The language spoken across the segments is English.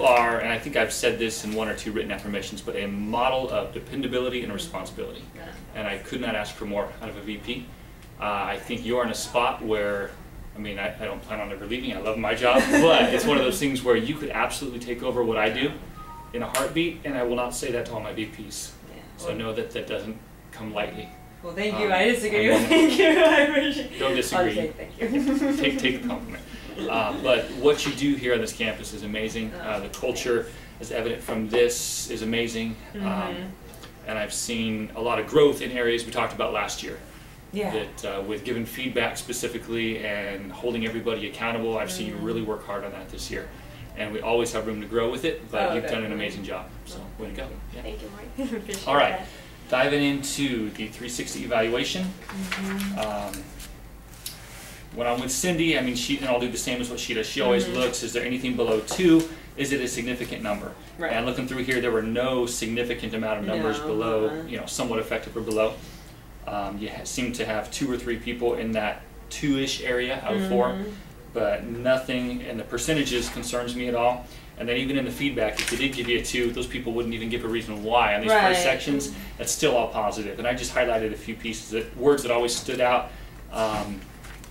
are, and I think I've said this in 1 or 2 written affirmations, but a model of dependability and responsibility. And I could not ask for more out of a VP. I think you're in a spot where, I mean, I don't plan on ever leaving. I love my job, but it's one of those things where you could absolutely take over what I do in a heartbeat, and I will not say that to all my VPs. So know that that doesn't come lightly. Well, thank you. I disagree. Thank you. I appreciate. Don't disagree. I'll say thank you. Take the compliment. But what you do here on this campus is amazing. The culture, as evident from this, is amazing. And I've seen a lot of growth in areas we talked about last year. Yeah. That with giving feedback specifically and holding everybody accountable, I've seen you really work hard on that this year. And we always have room to grow with it, but you've done an amazing job. So, way to go. Yeah. Thank you, Mike. Appreciate All right. that. Diving into the 360 evaluation. When I'm with Cindy, I mean, and I'll do the same as what she does. She always looks, is there anything below 2? Is it a significant number? Right. And looking through here, there were no significant amount of numbers below, you know, somewhat effective or below. You seem to have 2 or 3 people in that 2-ish area out of 4, but nothing in the percentages concerns me at all. And then even in the feedback, if they did give you a 2, those people wouldn't even give a reason why. On these first sections, that's still all positive. And I just highlighted a few pieces, words that always stood out.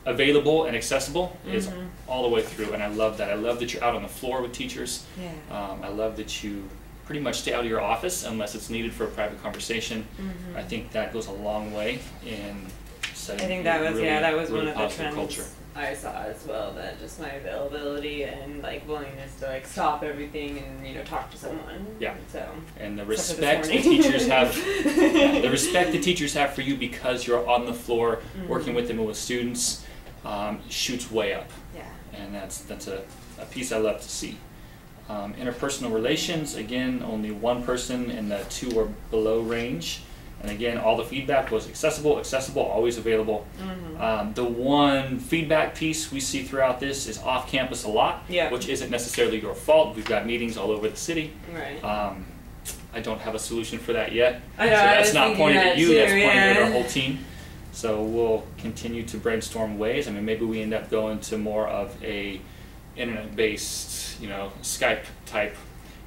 Available and accessible is all the way through, and I love that. I love that you're out on the floor with teachers. I love that you pretty much stay out of your office unless it's needed for a private conversation. I think that goes a long way in setting I think that was, really, that was really one of the trends culture. I saw as well, that just my availability and like willingness to like stop everything and, you know, talk to someone. Yeah. So, and the respect the teachers have, the respect the teachers have for you because you're on the floor working with them and with students, shoots way up. Yeah. And that's a piece I love to see. Interpersonal relations, again, only 1 person in the 2 or below range. And again, all the feedback was accessible, always available. The one feedback piece we see throughout this is off campus a lot, which isn't necessarily your fault. We've got meetings all over the city. Right. I don't have a solution for that yet. I know, so that's not pointed at you, that's pointed at our yeah. whole team. So we'll continue to brainstorm ways. I mean, maybe we end up going to more of a internet-based, you know, Skype type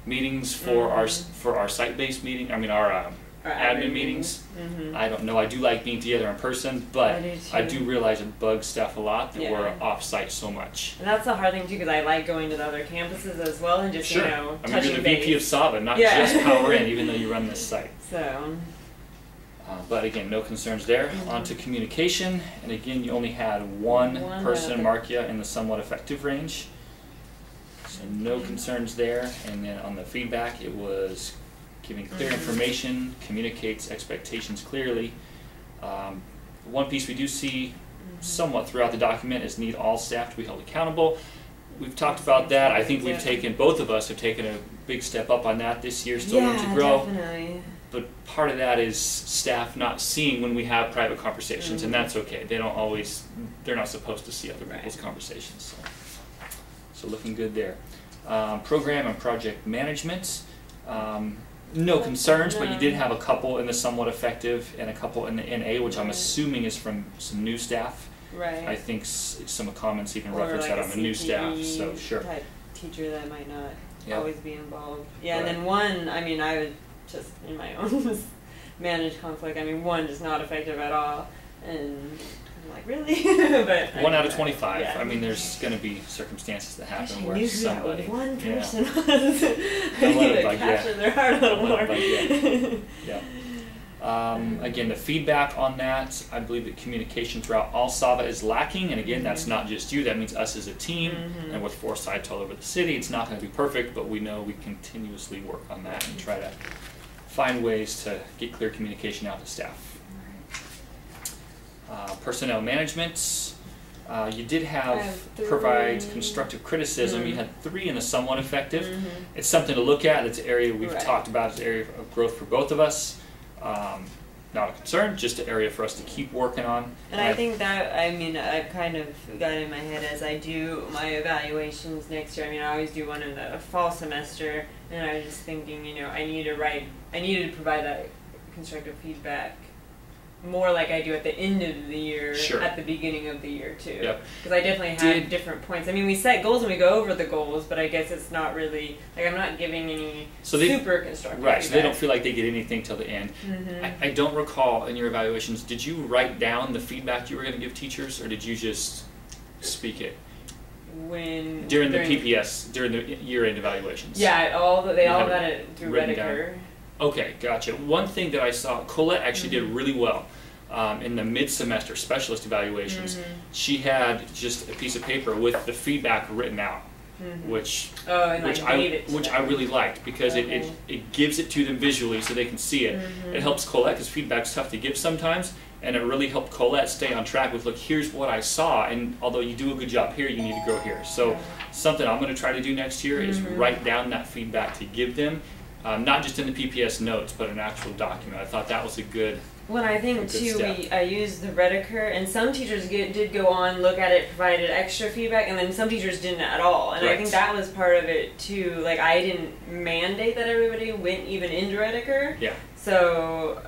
meetings for our site-based meeting. I mean, our admin meetings. I don't know. I do like being together in person, but I do realize it bugs staff a lot that we're off-site so much. And that's the hard thing too, because I like going to the other campuses as well and just you know I mean, you're the VP of Saba, not just Power In, even though you run this site. So. But again, no concerns there. On to communication, and again, you only had one person mark you in the somewhat effective range. So no concerns there. And then on the feedback, it was giving clear information, communicates expectations clearly. One piece we do see somewhat throughout the document is need all staff to be held accountable. We've talked about that. I think we've taken, both of us have taken a big step up on that this year, still room to grow. Definitely. But part of that is staff not seeing when we have private conversations, and that's okay. They don't always, they're not supposed to see other people's conversations. So looking good there. Program and project management. No concerns, but you did have a couple in the somewhat effective and a couple in the NA, which I'm assuming is from some new staff. Right. I think some comments even or reference like that on the new staff, so sure. Type teacher that might not Yep. always be involved. Yeah, and then one, I mean, I would just in my own manage conflict. I mean, one just not effective at all, and I'm like, really? But 1 out of 25. Yeah. I mean, there's going to be circumstances that happen where somebody. One person was. I need need to capture their heart a little more. Again, the feedback on that, I believe that communication throughout all Saba is lacking, and again, that's not just you, that means us as a team, and with 4 sites all over the city, it's not going to be perfect, but we know we continuously work on that and try to find ways to get clear communication out to staff. Personnel management, you did have provide constructive criticism. You had 3 in the somewhat effective. It's something to look at. It's an area we've talked about. It's an area of growth for both of us. Not a concern, just an area for us to keep working on. And I think that, I mean, I've kind of got in my head as I do my evaluations next year. I mean, I always do one in the fall semester, and I was just thinking, you know, I need to provide that constructive feedback more like I do at the end of the year, Sure. at the beginning of the year too. Yep. Because I definitely have different points. I mean, we set goals and we go over the goals, but I guess it's not really, like I'm not giving any super constructive Right, feedback. so they don't feel like they get anything till the end. I don't recall in your evaluations, did you write down the feedback you were going to give teachers, or did you just speak it? During the PPS, during the year-end evaluations? Yeah, they all got it through Redeker. Okay, gotcha. One thing that I saw, Colette actually did really well in the mid-semester specialist evaluations. She had just a piece of paper with the feedback written out, which I really liked, because it gives it to them visually so they can see it. It helps Colette, because feedback's tough to give sometimes, and it really helped Colette stay on track with, look, here's what I saw, and although you do a good job here, you need to grow here. So something I'm going to try to do next year is write down that feedback to give them. Not just in the PPS notes, but an actual document. I thought that was a good Well, I think too, I used the Redeker, and some teachers did go on, look at it, provided extra feedback, and then some teachers didn't at all. And I think that was part of it too. Like, I didn't mandate that everybody went even into Redeker. Yeah. So,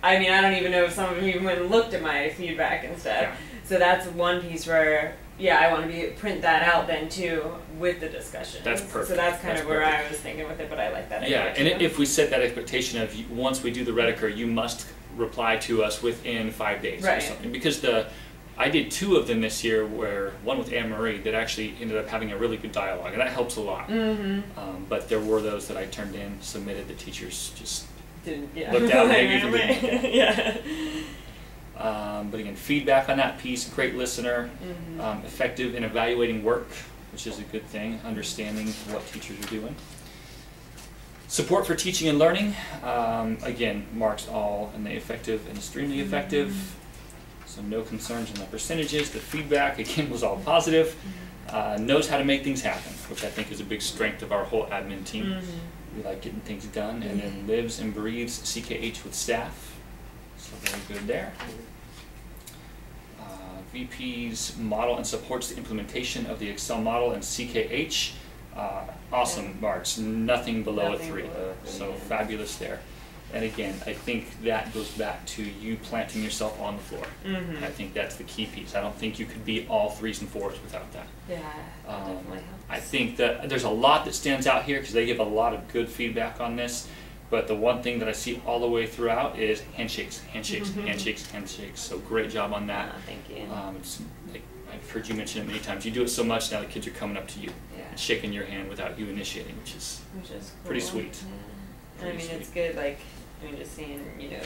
I mean, I don't even know if some of them even went and looked at my feedback and stuff. Yeah. So that's one piece where, yeah, I want to print that out then too with the discussion. That's perfect. So that's kind of where I was thinking with it, but I like that idea. Yeah, and if we set that expectation of once we do the Redeker, you must reply to us within 5 days or something. Because I did 2 of them this year, where one with Anne Marie that actually ended up having a really good dialogue, and that helps a lot. But there were those that I turned in, submitted, the teachers just looked out maybe and didn't look at. Yeah. But again, feedback on that piece, great listener, effective in evaluating work, which is a good thing, understanding what teachers are doing. Support for teaching and learning, again, marks all in the effective and extremely effective. So no concerns on the percentages. The feedback, again, was all positive. Knows how to make things happen, which I think is a big strength of our whole admin team. We like getting things done, and then lives and breathes CKH with staff. So very good there. VP's model and supports the implementation of the Excel model and CKH. Awesome marks, nothing below a 3. So fabulous there. And again, I think that goes back to you planting yourself on the floor. I think that's the key piece. I don't think you could be all 3s and 4s without that. Yeah, definitely helps. I think that there's a lot that stands out here, because they give a lot of good feedback on this. But the one thing that I see all the way throughout is handshakes, handshakes, handshakes, handshakes. So great job on that. Thank you. It's like, I've heard you mention it many times. You do it so much now, the kids are coming up to you and shaking your hand without you initiating, which is cool. Pretty sweet. Yeah. And I mean, it's good, like, I mean, just seeing, you know,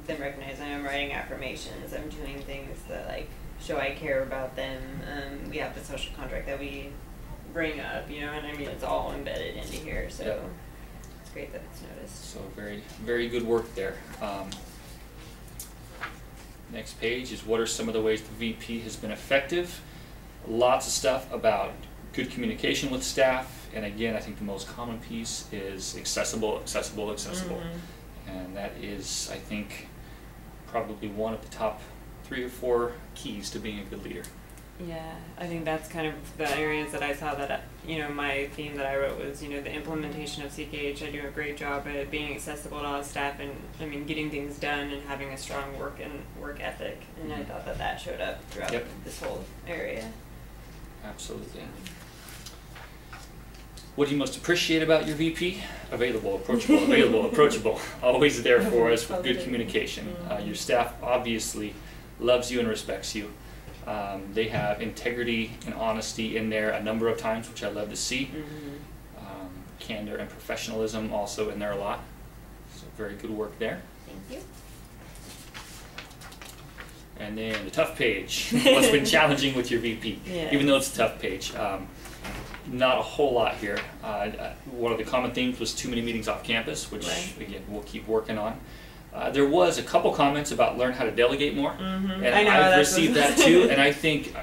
them recognizing I'm writing affirmations, I'm doing things that, like, show I care about them. We have the social contract that we bring up, you know, and I mean, it's all embedded into here, so it's great that it's noticed. So very, very good work there. Next page is what are some of the ways the VP has been effective. Lots of stuff about good communication with staff, and again, I think the most common piece is accessible, accessible, accessible. And that is, I think, probably one of the top 3 or 4 keys to being a good leader. Yeah, I think that's kind of the areas that I saw that, you know, my theme that I wrote was, you know, the implementation of CKH. I do a great job at being accessible to all staff, and I mean, getting things done and having a strong work ethic. And I thought that showed up throughout this whole area. Absolutely. What do you most appreciate about your VP? Available, approachable, available, approachable. Always there for us with good communication. Your staff obviously loves you and respects you. They have integrity and honesty in there a number of times, which I love to see. Candor and professionalism also in there a lot. So very good work there. Thank you. And then the tough page. What's been challenging with your VP? Even though it's a tough page. Not a whole lot here. One of the common themes was too many meetings off campus, which again we'll keep working on. There was a couple comments about learn how to delegate more, and I've received that too. And I think,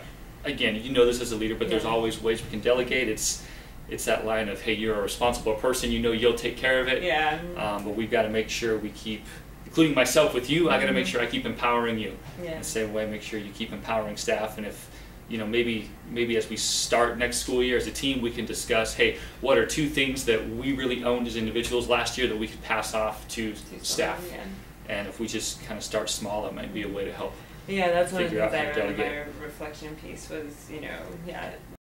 again, you know this as a leader, but there's always ways we can delegate. It's that line of, hey, you're a responsible person, you know you'll take care of it. But we've got to make sure we keep, including myself with you, I got to make sure I keep empowering you. In the same way, make sure you keep empowering staff. And if, you know, maybe as we start next school year as a team, we can discuss, hey, what are 2 things that we really owned as individuals last year that we could pass off to staff? And if we just kind of start small, it might be a way to help Yeah, that's one of the figure things out how I to wrote in my delegate. reflection piece was, you know, yeah,